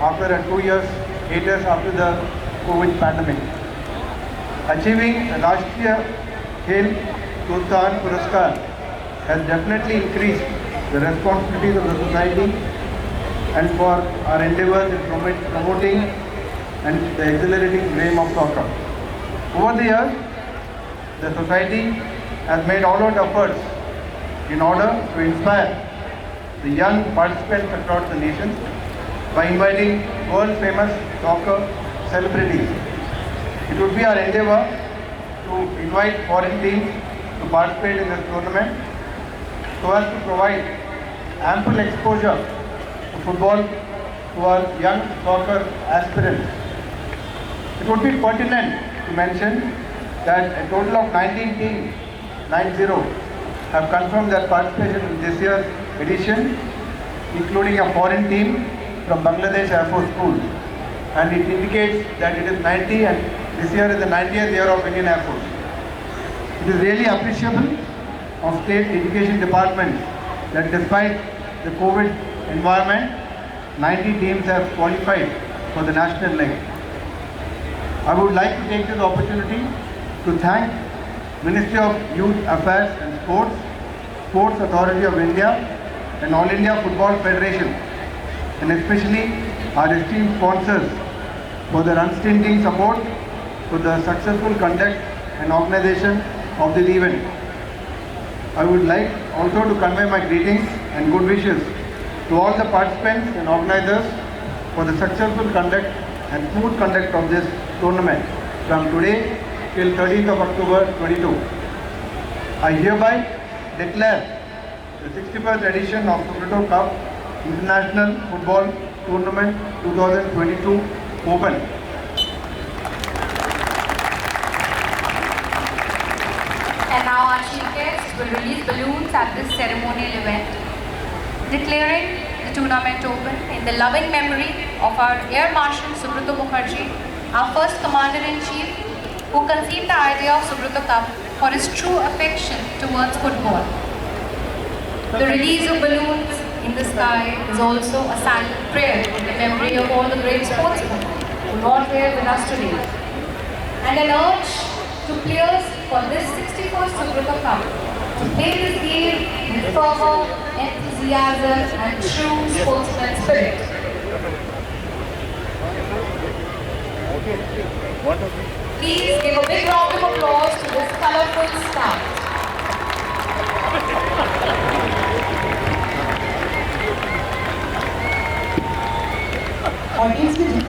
after 2 years, 8 years after the COVID pandemic. Achieving the Rashtriya Khel Protsahan Puraskar has definitely increased the responsibilities of the society and for our endeavors in promoting and the exhilarating game of soccer. Over the years, the society has made all-out efforts in order to inspire the young participants across the nation by inviting world-famous soccer celebrities. It would be our endeavor to invite foreign teams to participate in this tournament so as to provide ample exposure to football to our young soccer aspirants. It would be pertinent to mention that a total of 19 teams, 90, have confirmed their participation in this year's edition, including a foreign team from Bangladesh Air Force School. And it indicates that it is 90 and this year is the 90th year of Indian Air Force. It is really appreciable of State Education Department that despite the COVID environment, 90 teams have qualified for the national leg. I would like to take this opportunity to thank Ministry of Youth Affairs and Sports, Sports Authority of India and All India Football Federation, and especially our esteemed sponsors for their unstinting support for the successful conduct and organization of this event. I would like also to convey my greetings and good wishes to all the participants and organizers for the successful conduct and smooth conduct of this tournament from today till 30th of October 22. I hereby declare the 61st edition of Subrata Cup International Football Tournament 2022 open. And now our chief guests will release balloons at this ceremonial event, declaring the tournament open in the loving memory of our Air Marshal Subrata Mukherjee, our first Commander-in-Chief, who conceived the idea of Subrata Cup for his true affection towards football. The release of balloons in the sky is also a silent prayer in the memory of all the great sportsmen who are not here with us today, and an urge to players for this 61st Subrata Cup to play this game with fervor, enthusiasm and true sportsman spirit. Please give a big round of applause to this colourful start. Audience